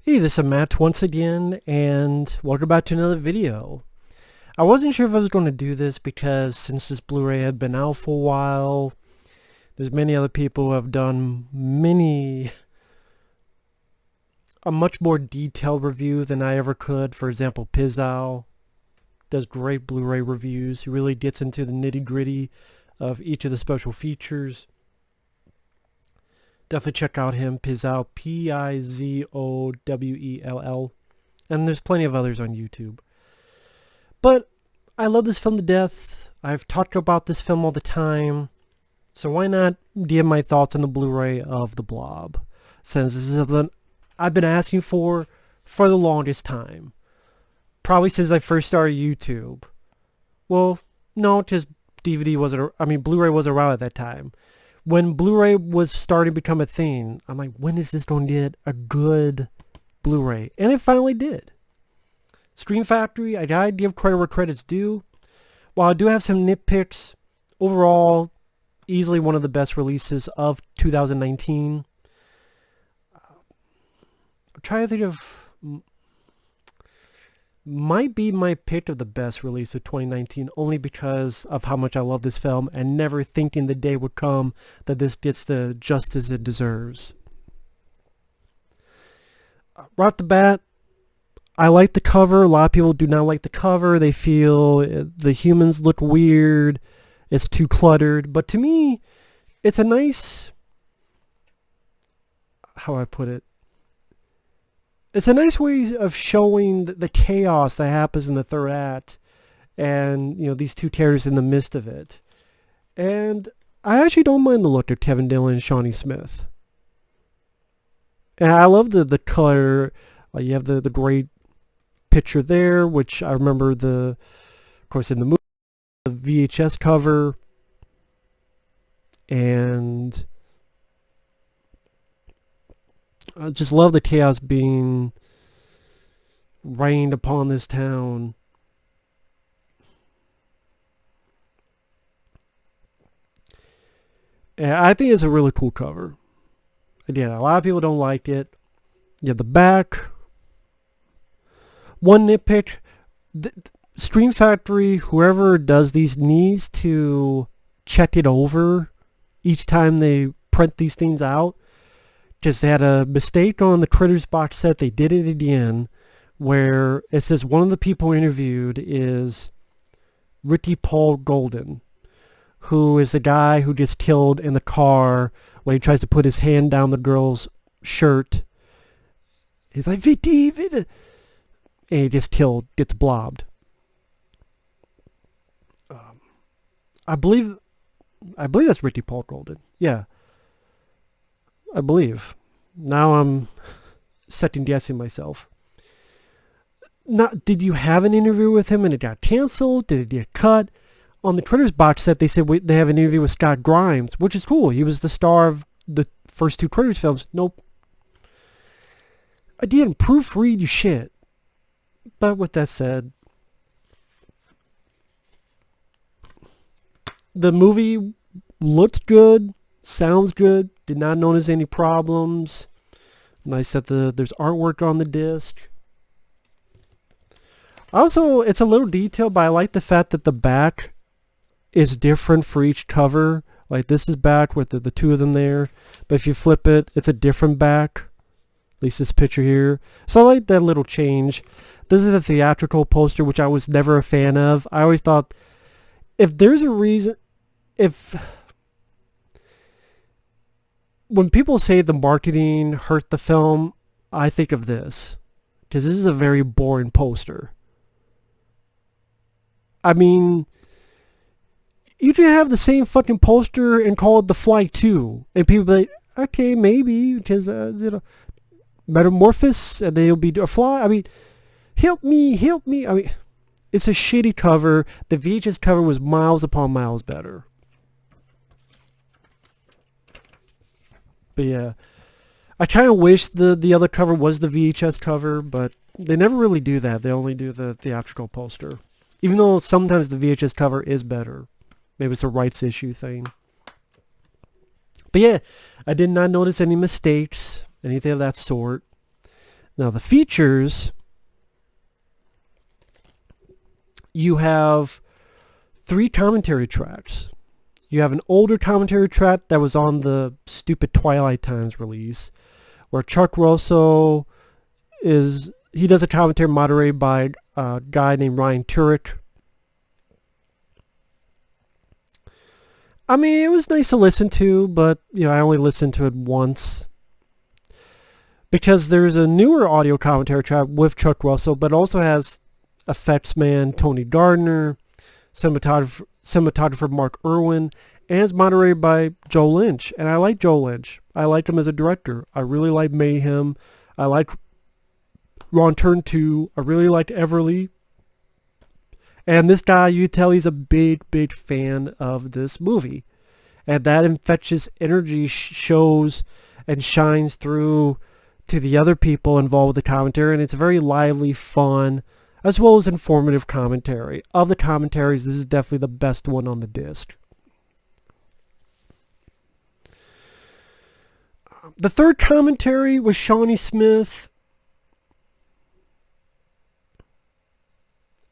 Hey, this is Matt once again, and welcome back to another video. I wasn't sure if I was going to do this because since this Blu-ray had been out for a while, there's many other people who have done a much more detailed review than I ever could. For example, Pizzow does great Blu-ray reviews. He really gets into the nitty-gritty of each of the special features. Definitely check out him, Pizzow, P-I-Z-O-W-E-L-L. And there's plenty of others on YouTube. But I love this film to death. I've talked about this film all the time. So why not give my thoughts on the Blu-ray of The Blob? Since this is something I've been asking for the longest time. Probably since I first started YouTube. Well, no, because Blu-ray wasn't around at that time. When Blu-ray was starting to become a thing, I'm like, when is this going to get a good Blu-ray? And it finally did. Scream Factory, I gotta give credit where credit's due. While I do have some nitpicks, overall, easily one of the best releases of 2019. I'm trying to think of... might be my pick of the best release of 2019 only because of how much I love this film and never thinking the day would come that this gets the justice it deserves. Right off the bat, I like the cover. A lot of people do not like the cover. They feel the humans look weird. It's too cluttered. But to me, it's a nice... how I put it? It's a nice way of showing the chaos that happens in the third act and, these two characters in the midst of it. And I actually don't mind the look of Kevin Dillon and Shawnee Smith. And I love the color. You have the great picture there, which I remember of course in the movie, the VHS cover. And I just love the chaos being rained upon this town. And I think it's a really cool cover. Again, a lot of people don't like it. Yeah, the back. One nitpick. Scream Factory, whoever does these needs to check it over each time they print these things out. Because they had a mistake on the Critters box set. They did it again where it says one of the people interviewed is Ricky Paul Golden, who is the guy who gets killed in the car when he tries to put his hand down the girl's shirt. He's like, Vicky, Vicky. And he gets killed, gets blobbed. I believe that's Ricky Paul Golden. Yeah. I believe. Now I'm second guessing myself. Did you have an interview with him and it got canceled? Did it get cut? On the Critters box set, they said they have an interview with Scott Grimes, which is cool. He was the star of the first two Critters films. Nope. I didn't proofread you shit. But with that said, the movie looks good, sounds good. Did not notice any problems. Nice that there's artwork on the disc. Also, it's a little detail, but I like the fact that the back is different for each cover. Like this is back with the two of them there. But if you flip it, it's a different back. At least this picture here. So I like that little change. This is the theatrical poster, which I was never a fan of. I always thought, if there's a reason... when people say the marketing hurt the film, I think of this. Because this is a very boring poster. I mean, you could have the same fucking poster and call it The Fly 2. And people be like, okay, maybe, because, metamorphosis, and they'll be a fly. I mean, help me. I mean, it's a shitty cover. The VHS cover was miles upon miles better. But yeah, I kind of wish the other cover was the VHS cover, but they never really do that. They only do the theatrical poster. Even though sometimes the VHS cover is better. Maybe it's a rights issue thing. But yeah, I did not notice any mistakes, anything of that sort. Now the features, you have 3 commentary tracks. You have an older commentary track that was on the stupid Twilight Times release, where Chuck Russell he does a commentary moderated by a guy named Ryan Turek. I mean, it was nice to listen to, but I only listened to it once. Because there's a newer audio commentary track with Chuck Russell, but also has effects man Tony Gardner, cinematographer Mark Irwin, and it's moderated by Joe Lynch. And I like Joe Lynch. I like him as a director. I really like Mayhem. I like Wrong Turn 2. I really liked Everly. And this guy, you tell he's a big, big fan of this movie. And that infectious energy shows and shines through to the other people involved with the commentary. And it's a very lively, fun, as well as informative commentary. Of the commentaries, this is definitely the best one on the disc. The third commentary was Shawnee Smith.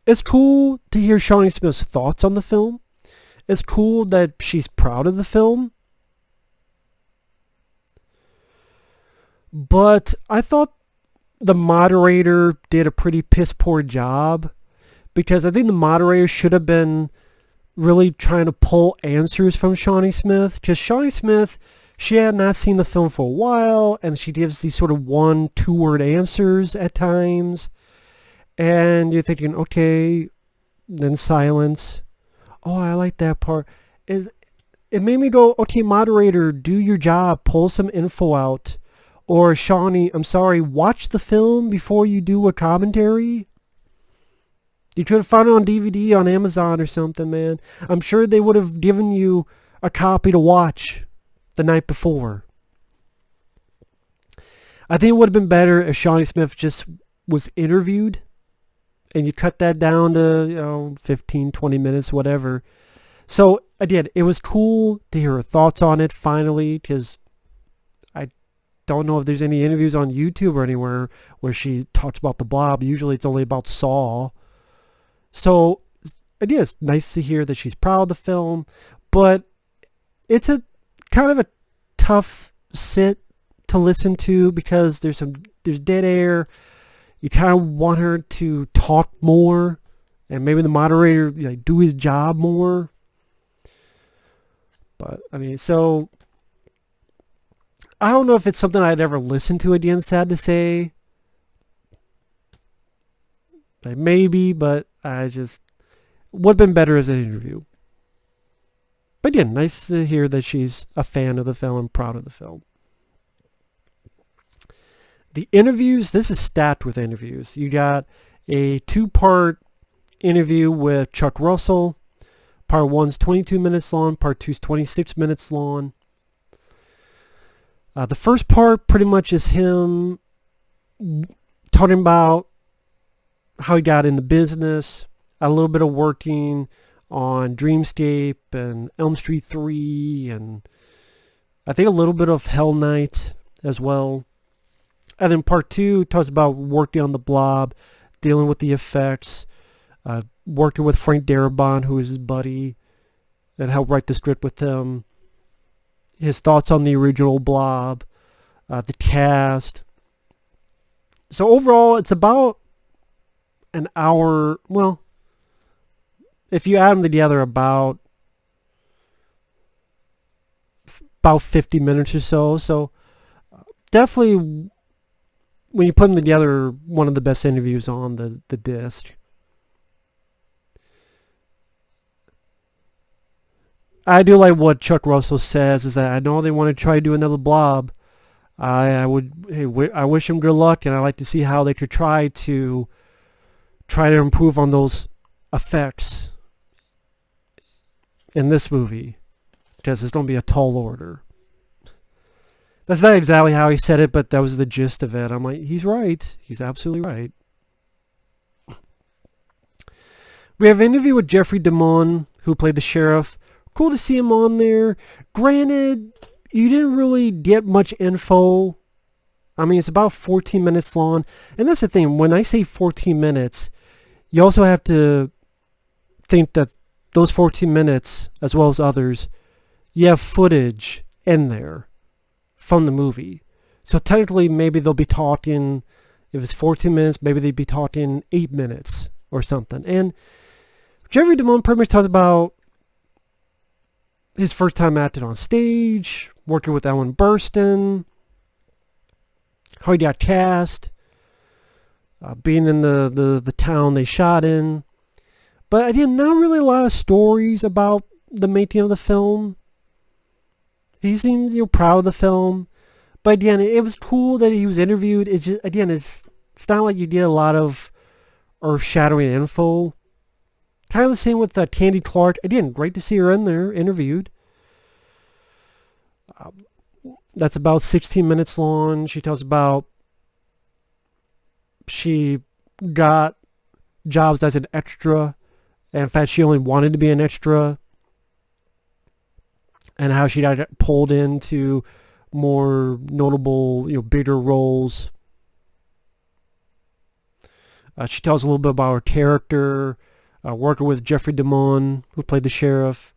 It's cool to hear Shawnee Smith's thoughts on the film. It's cool that she's proud of the film. But I thought the moderator did a pretty piss poor job, because I think the moderator should have been really trying to pull answers from Shawnee Smith, because Shawnee Smith, she had not seen the film for a while, and she gives these sort of 1-2 word answers at times, and you're thinking, okay, then silence. Oh, I like that part. It made me go, okay, moderator, do your job, pull some info out. Or Shawnee, I'm sorry, watch the film before you do a commentary. You could have found it on DVD on Amazon or something, man. I'm sure they would have given you a copy to watch the night before. I think it would have been better if Shawnee Smith just was interviewed and you cut that down to 15, 20 minutes, whatever. So again, it was cool to hear her thoughts on it finally, because I don't know if there's any interviews on YouTube or anywhere where she talks about the Blob. Usually it's only about Saw. So it is nice to hear that she's proud of the film, but it's a kind of a tough sit to listen to, because there's dead air. You kind of want her to talk more, and maybe the moderator do his job more. But I mean, so I don't know if it's something I'd ever listen to again, sad to say. Like maybe, but I just would have been better as an interview. But again, nice to hear that she's a fan of the film and proud of the film. The interviews, this is stacked with interviews. You got a 2-part interview with Chuck Russell. Part 1's 22 minutes long. Part 2's 26 minutes long. The first part pretty much is him talking about how he got into business, a little bit of working on Dreamscape and Elm Street 3, and I think a little bit of Hell Night as well. And then part 2 talks about working on the Blob, dealing with the effects, working with Frank Darabont, who is his buddy, and helped write the script with him. His thoughts on the original Blob, the cast. So overall, it's about an hour, well, if you add them together, about 50 minutes or so. So definitely, when you put them together, one of the best interviews on the disc. I do like what Chuck Russell says, is that I know they want to try to do another Blob. I wish him good luck, and I like to see how they could try to improve on those effects in this movie, because it's going to be a tall order. That's not exactly how he said it, but that was the gist of it. I'm like, he's right. He's absolutely right. We have an interview with Jeffrey DeMunn, who played the sheriff. Cool to see him on there. Granted, you didn't really get much info. I mean, it's about 14 minutes long. And that's the thing. When I say 14 minutes, you also have to think that those 14 minutes, as well as others, you have footage in there from the movie. So technically, maybe they'll be talking, if it's 14 minutes, maybe they'd be talking 8 minutes or something. And Jeffrey DeMunn pretty much talks about his first time acting on stage, working with Ellen Burstyn, how he got cast, being in the town they shot in. But again, not really a lot of stories about the making of the film. He seemed, proud of the film. But again, it was cool that he was interviewed. It's just, again, it's not like you get a lot of earth-shattering info. Kind of the same with Candy Clark. Again, great to see her in there, interviewed. That's about 16 minutes long. She tells about she got jobs as an extra. And in fact, she only wanted to be an extra. And how she got pulled into more notable, bigger roles. She tells a little bit about her character, working with Jeffrey DeMunn, who played the sheriff.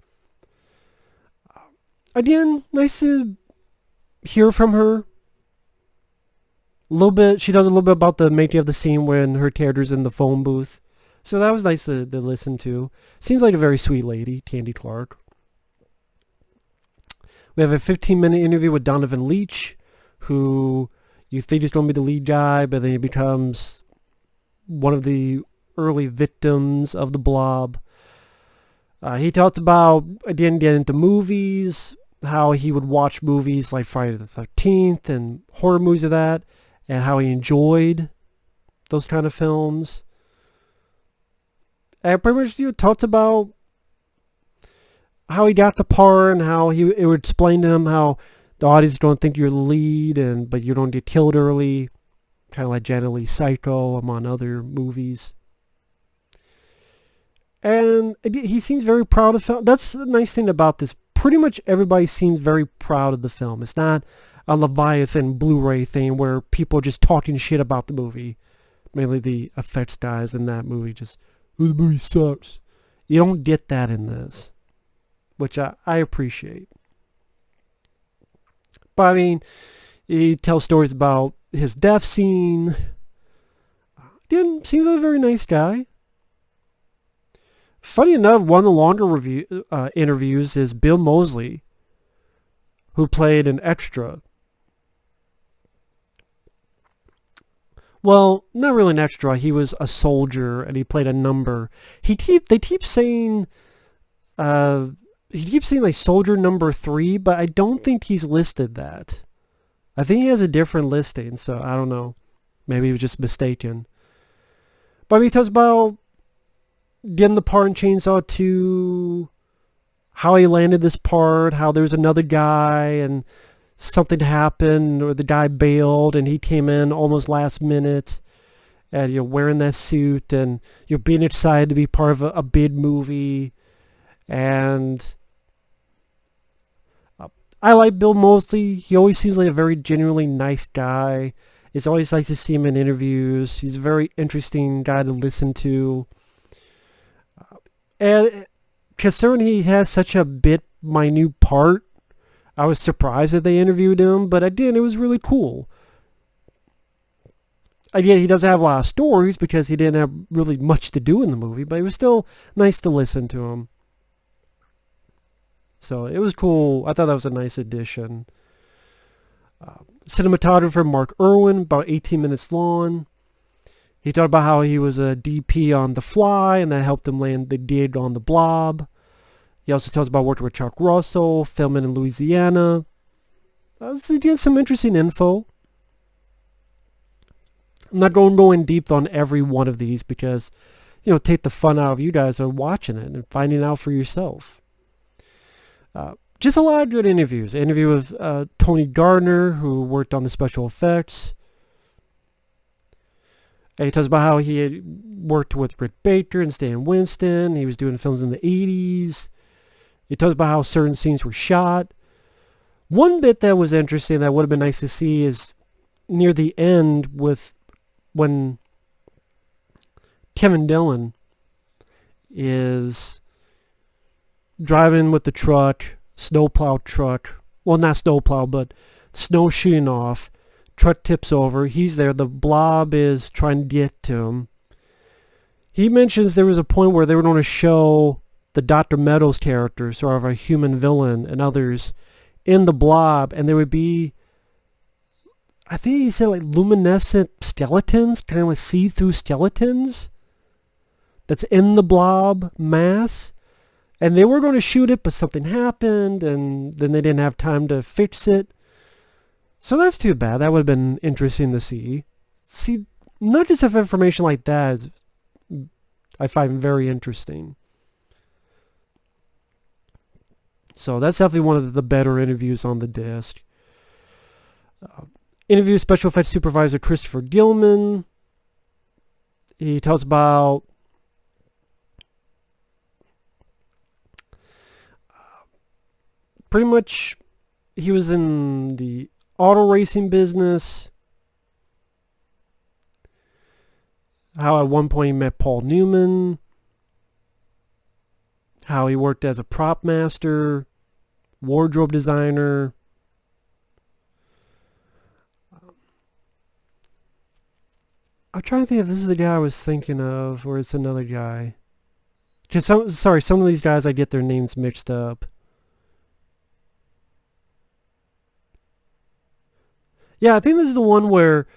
Again, nice to hear from her. A little bit. She does a little bit about the making of the scene when her character's in the phone booth. So that was nice to listen to. Seems like a very sweet lady, Candy Clark. We have a 15-minute interview with Donovan Leitch, who you think is going to be the lead guy, but then he becomes one of the early victims of the Blob. He talks about, again, getting into movies, how he would watch movies like Friday the 13th and horror movies of that, and how he enjoyed those kind of films. And pretty much talked about how he got the part and how it would explain to him how the audience don't think you're the lead, but you don't get killed early, kind of like Janet Leigh Psycho among other movies. And he seems very proud of the film. That's the nice thing about this. Pretty much everybody seems very proud of the film. It's not a Leviathan Blu-ray thing where people are just talking shit about the movie. Mainly the effects guys in that movie just, oh, the movie sucks. You don't get that in this, which I appreciate. But I mean, he tells stories about his death scene. Again, seems like a very nice guy. Funny enough, one of the longer interviews is Bill Moseley, who played an extra. Well, not really an extra. He was a soldier, and he played a number. They keep saying like soldier number 3, but I don't think he's listed that. I think he has a different listing, so I don't know. Maybe he was just mistaken. But he talks about getting the part in Chainsaw 2, how he landed this part, how there was another guy, and something happened, or the guy bailed, and he came in almost last minute, and you're wearing that suit, and you're being excited to be part of a big movie, and I like Bill Moseley. He always seems like a very genuinely nice guy. It's always nice to see him in interviews. He's a very interesting guy to listen to. And considering he has such a minute part, I was surprised that they interviewed him, but again, it was really cool. Again, he doesn't have a lot of stories because he didn't have really much to do in the movie, but it was still nice to listen to him. So it was cool. I thought that was a nice addition. Cinematographer Mark Irwin, about 18 minutes long. He talked about how he was a DP on The Fly, and that helped him land the gig on The Blob. He also talks about working with Chuck Russell, filming in Louisiana. So again, some interesting info. I'm not going to go in deep on every one of these because, take the fun out of you guys are watching it and finding out for yourself. Just a lot of good interviews. An interview with Tony Gardner, who worked on the special effects. And he talks about how he had worked with Rick Baker and Stan Winston. He was doing films in the 80s. He talks about how certain scenes were shot. One bit that was interesting that would have been nice to see is near the end with when Kevin Dillon is driving with the truck, snowplow truck. Well, not snowplow, but snow shooting off. Truck tips over. He's there. The Blob is trying to get to him. He mentions there was a point where they were going to show the Dr. Meadows character, sort of a human villain, and others in the Blob, and there would be, I think he said, like luminescent skeletons, kind of like see-through skeletons that's in the Blob mass. And they were going to shoot it, but something happened, and then they didn't have time to fix it. So that's too bad. That would have been interesting to see. See, nuggets of information like that is, I find very interesting. So that's definitely one of the better interviews on the disc. Interview special effects supervisor Christopher Gilman. He tells about pretty much he was in the auto racing business. How at one point he met Paul Newman. How he worked as a prop master, wardrobe designer. I'm trying to think if this is the guy I was thinking of, or it's another guy. Just some of these guys I get their names mixed up. Yeah, I think this is the one where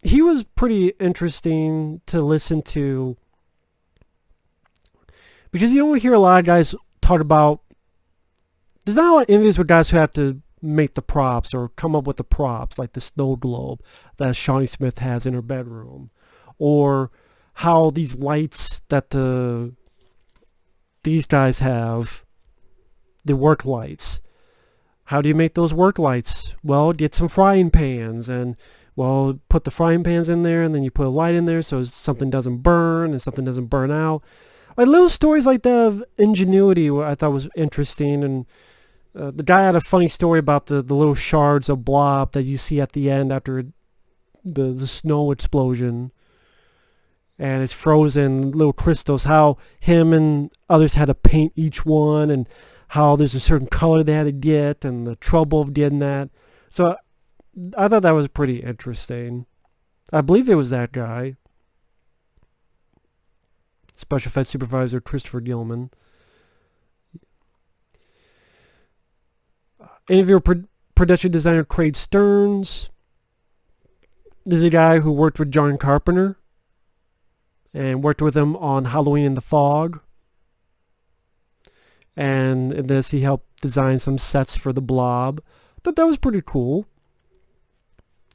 he was pretty interesting to listen to, because you don't hear a lot of guys talk about, there's not a lot of interviews with guys who have to make the props or come up with the props, like the snow globe that Shawnee Smith has in her bedroom, or how these lights that these guys have, the work lights. How do you make those work lights? Well, get some frying pans and, well, put the frying pans in there, and then you put a light in there so something doesn't burn and something doesn't burn out. Like little stories like that of ingenuity I thought was interesting. And the guy had a funny story about the little shards of blob that you see at the end after the snow explosion. And it's frozen, little crystals, how him and others had to paint each one, and how there's a certain color they had to get, and the trouble of getting that. So I thought that was pretty interesting. I believe it was that guy. Special effects supervisor Christopher Gilman. Interviewer production designer Craig Stearns. This is a guy who worked with John Carpenter and worked with him on Halloween in the Fog. And in this, he helped design some sets for the Blob. I thought that was pretty cool.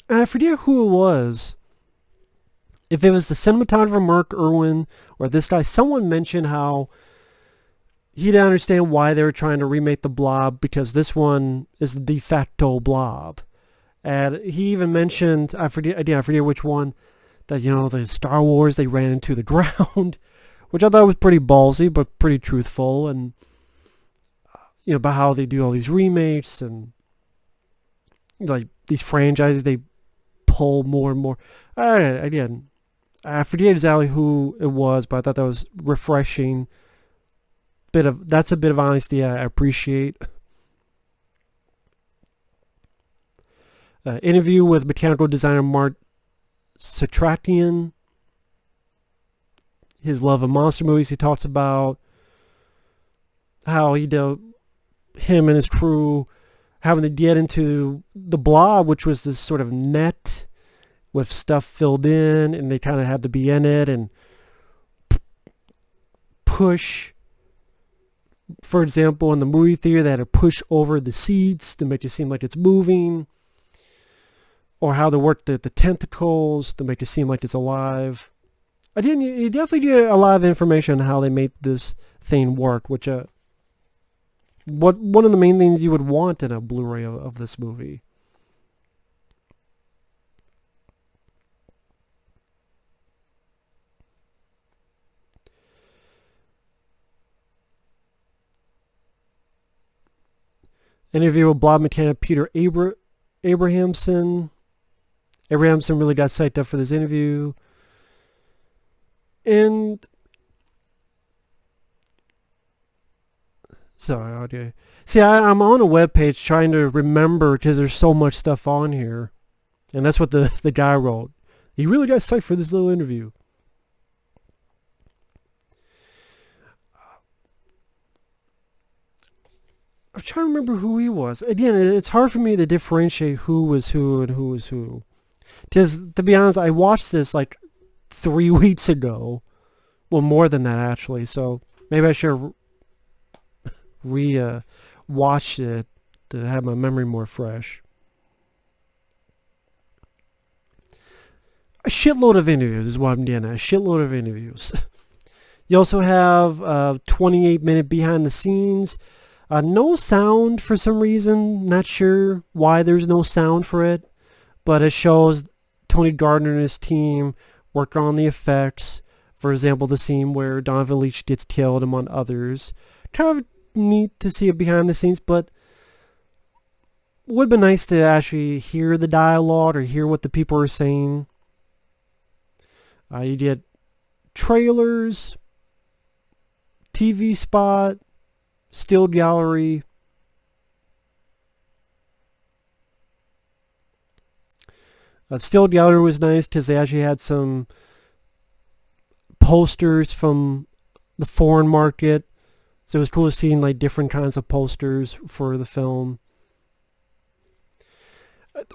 And I forget who it was. If it was the cinematographer Mark Irwin or this guy, someone mentioned how he didn't understand why they were trying to remake the Blob, because this one is the de facto Blob. And he even mentioned, I forget which one, that, the Star Wars, they ran into the ground, which I thought was pretty ballsy, but pretty truthful. And about how they do all these remakes and like these franchises, they pull more and more. Again, I forget exactly who it was, but I thought that was refreshing. That's a bit of honesty I appreciate. Interview with mechanical designer Mark Satrakian. His love of monster movies. He talks about how him and his crew having to get into the Blob, which was this sort of net with stuff filled in, and they kind of had to be in it and push. For example, in the movie theater, they had to push over the seats to make it seem like it's moving, or how they work the tentacles to make it seem like it's alive. You definitely get a lot of information on how they made this thing work, which one of the main things you would want in a Blu-ray of this movie. Interview with Blob mechanic Peter Abrahamson. Abrahamson really got psyched up for this interview. And sorry, audio. See, I'm on a webpage trying to remember because there's so much stuff on here. And that's what the guy wrote. He really got psyched for this little interview. I'm trying to remember who he was. Again, it's hard for me to differentiate who was who and who was who. Because, to be honest, I watched this like 3 weeks ago. Well, more than that, actually. So, maybe I should watch it to have my memory more fresh. A shitload of interviews is what I'm getting at. A shitload of interviews. You also have 28-minute behind the scenes. No sound for some reason. Not sure why there's no sound for it. But it shows Tony Gardner and his team work on the effects. For example, the scene where Donovan Leitch gets killed, among others. Kind of neat to see it behind the scenes, but would have been nice to actually hear the dialogue or hear what the people are saying. You get trailers, TV spot, still gallery. Still gallery was nice because they actually had some posters from the foreign market. So it was cool seeing like different kinds of posters for the film.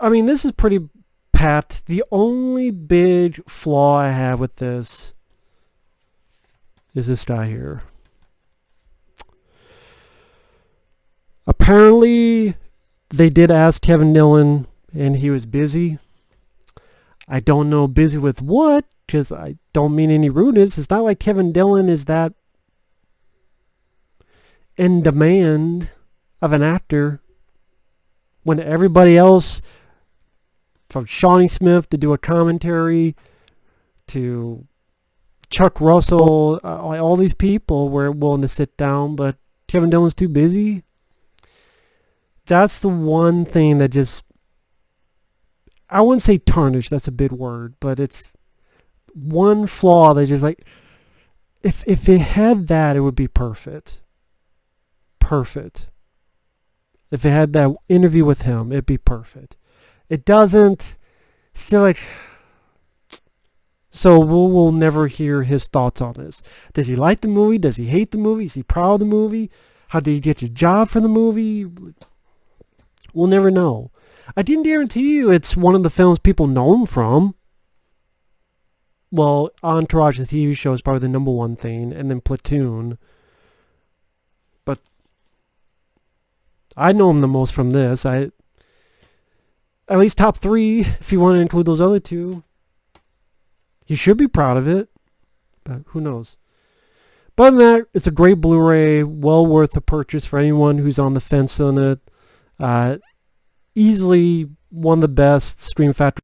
I mean, this is pretty pat. The only big flaw I have with this is this guy here. Apparently, they did ask Kevin Dillon, and he was busy. I don't know busy with what, because I don't mean any rudeness. It's not like Kevin Dillon is that in demand of an actor when everybody else, from Shawnee Smith to do a commentary to Chuck Russell, all these people were willing to sit down, but Kevin Dillon's too busy. That's the one thing that just, I wouldn't say tarnish, that's a big word, but it's one flaw that just like, if it had that, it would be perfect. Perfect. If it had that interview with him, it'd be perfect. It doesn't. Still like, so we'll never hear his thoughts on this. Does he like the movie? Does he hate the movie? Is he proud of the movie? How did you get your job for the movie? We'll never know. I didn't guarantee you it's one of the films people know him from. Well, Entourage, the TV show, is probably the number one thing, and then Platoon. But I know him the most from this. At least top 3, if you want to include those other 2. He should be proud of it, but who knows. But other than that, it's a great Blu-ray, well worth the purchase for anyone who's on the fence on it. Easily one of the best Scream Factory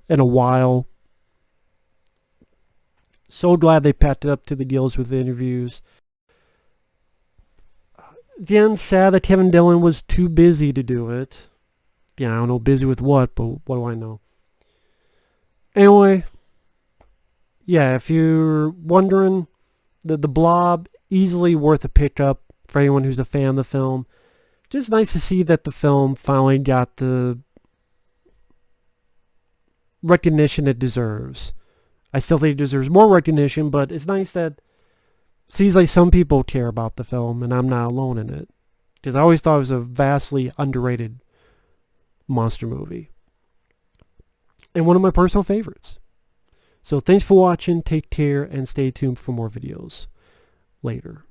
in a while. So glad they packed it up to the gills with the interviews. Again, sad that Kevin Dillon was too busy to do it. Yeah, I don't know busy with what, but what do I know? Anyway, yeah, if you're wondering, the Blob, easily worth a pickup for anyone who's a fan of the film. Just nice to see that the film finally got the recognition it deserves. I still think it deserves more recognition, but it's nice that it seems like some people care about the film, and I'm not alone in it. Because I always thought it was a vastly underrated monster movie. And one of my personal favorites. So thanks for watching, take care, and stay tuned for more videos later.